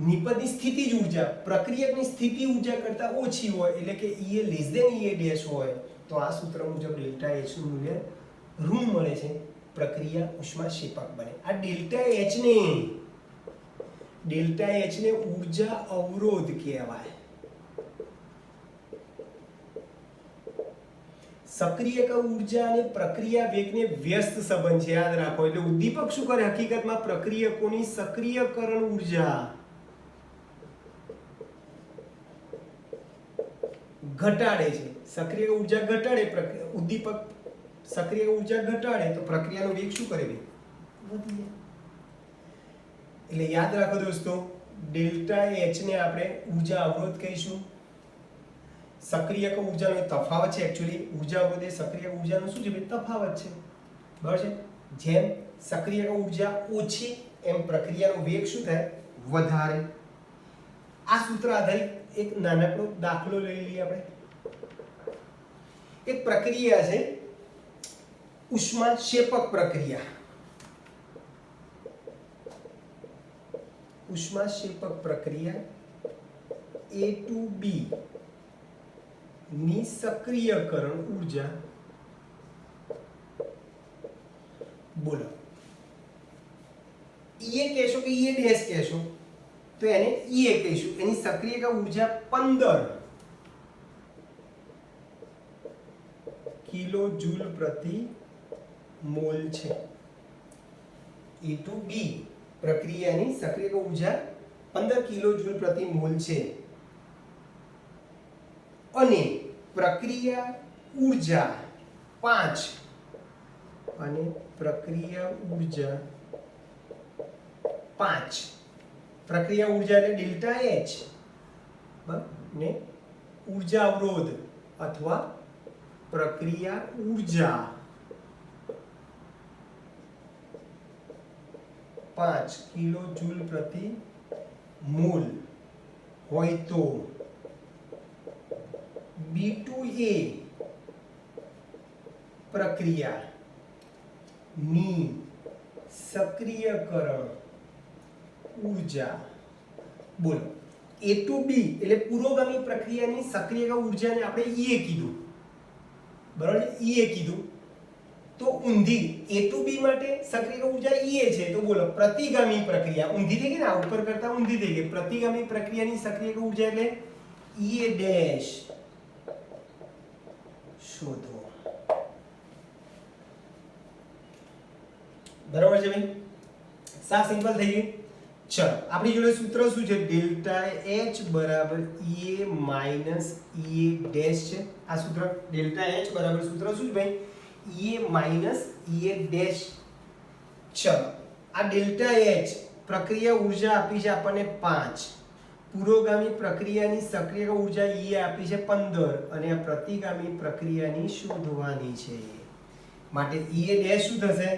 S1: નિપજની સ્થિતિજ ઉર્જા પ્રક્રિયકની સ્થિતિ ઉર્જા કરતા ઓછી હોય એટલે કે EA less than EA dash હોય તો આ સૂત્ર મુજબ ડેલ્ટા એચ નું મૂલ્ય ઋણ મળે છે, પ્રક્રિયા ઉષ્માક્ષેપક બને. આ ડેલ્ટા એચ ને ઊર્જા અવરોધ કહેવાય. સક્રિયક ઊર્જા અને પ્રક્રિયા વેગને વ્યસ્ત સંબંધ છે, યાદ રાખો. એટલે ઉદ્દીપક શું કરે? હકીકતમાં પ્રક્રિયકોની સક્રિયકરણ ઊર્જા ઘટાડે છે. સક્રિય ઊર્જા ઘટાડે, ઉદ્દીપક સક્રિય ઊર્જા ઘટાડે તો પ્રક્રિયાનો વેગ શું કરે? વધી જાય. એટલે યાદ રાખો દોસ્તો, ડેલ્ટા એચ ને આપણે ઊર્જા અવરોધ કહીશું. સક્રિયક ઊર્જાનો તફાવત છે. એકચ્યુઅલી ઊર્જા અવરોધ એ સક્રિય ઊર્જાનો શું છે? તફાવત છે. બરાબર છે. જેમ સક્રિયક ઊર્જા ઓછી એમ પ્રક્રિયાનો વેગ શું થાય? વધારે. આ સૂત્ર આધારિત એક નાનકડો દાખલો લઈ લઈએ આપણે. એક પ્રક્રિયા છે ઉષ્માક્ષેપક પ્રક્રિયા. ઉષ્માક્ષેપક પ્રક્રિયા A to B ની સક્રિયકરણ ઊર્જા બોલો. એ કહેશો કે એ ડેશ કહેશો તો એને એ કહીશું. એની સક્રિયક ઊર્જા 15 કિલો જૂલ પ્રતિ મોલ છે. A to B પ્રક્રિયાની સક્રિયક ઊર્જા 15 કિલો જૂલ પ્રતિ મોલ છે અને પ્રક્રિયા ઊર્જા 5 અને પ્રક્રિયા ઊર્જા 5. પ્રક્રિયા ઊર્જા એટલે ડેલ્ટા એચ ને ઊર્જા અવરોધ અથવા પ્રક્રિયા ઊર્જા 5 કિલો જૂલ પ્રતિ મોલ હોય તો B2A પ્રક્રિયાની સક્રિયકરણ ઊર્જા બોલો. A to B એટલે પુરોગામી પ્રક્રિયાની સક્રિયક ઊર્જાને આપણે E કીધું. બરાબર છે? E કીધું તો ઊંધી A to B માટે સક્રિયક ઊર્જા E છે. તો બોલો પ્રતિગામી પ્રક્રિયા ઊંધી થઈ ગઈ ને, આ ઉપર કરતા ઊંધી થઈ ગઈ. પ્રતિગામી પ્રક્રિયાની સક્રિયક ઊર્જા એટલે E ડેશ શોધો. બરાબર છે ભાઈ? સાવ સિમ્પલ થઈ ગઈ. ચલો આપણી જોડે સૂત્ર શું છે? ડેલ્ટા એચ બરાબર E માઇનસ E ડેશ છે. આ સૂત્ર ડેલ્ટા એચ બરાબર સૂત્ર શું છે ભાઈ? E minus E dash. ચલો આ ડેલ્ટા એચ પ્રક્રિયા ઊર્જા આપી છે આપણને 5, પુરોગામી પ્રક્રિયાની સક્રિય ઊર્જા E આપી છે 15 અને આ પ્રતિગામી પ્રક્રિયાની શોધવાની છે. માટે E ડેશ શું થશે?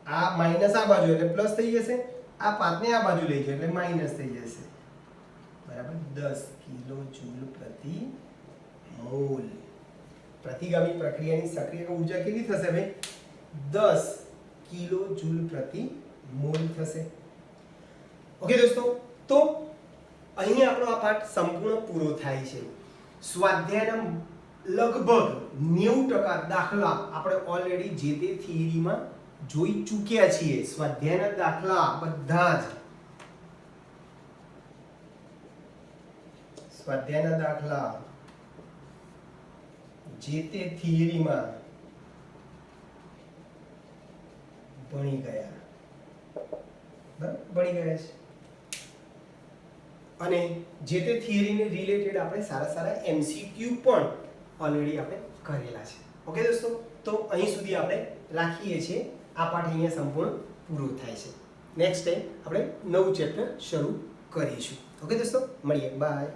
S1: આ માઈનસ આ બાજુ એટલે પ્લસ થઈ જશે, આ 5 ને આ બાજુ લઈ જાઓ એટલે માઈનસ થઈ જશે. બરાબર 10 કિલો જૂલ પ્રતિ મોલ. પ્રતિગામી પ્રક્રિયાની સક્રિય ઊર્જા કેટલી થશે ભાઈ? 10 કિલો જૂલ પ્રતિ મોલ થશે. ઓકે દોસ્તો, તો અહીં આપણો આ પાઠ સંપૂર્ણ પૂરો થાય છે. સ્વાધ્યાયના લગભગ 90% દાખલા આપણે ઓલરેડી જે તે થિયરીમાં જોઈ ચૂક્યા છીએ. સ્વાધ્યાયના દાખલા બધા જ સ્વાધ્યાયના દાખલા જે તે થિયરીમાં ભણી ગયા. બરાબર? ભણી ગયા છે અને જે તે થિયરીને રિલેટેડ આપણે સારા સારા MCQ પણ ઓલરેડી આપણે કરેલા છે. ઓકે દોસ્તો, તો અહીં સુધી આપણે રાખીએ છીએ. આ પાઠ અહીંયા સંપૂર્ણ પૂરો થાય છે. નેક્સ્ટ ટાઈમ આપણે નવું ચેપ્ટર શરૂ કરીશું. ઓકે દોસ્તો, મળીએ. બાય.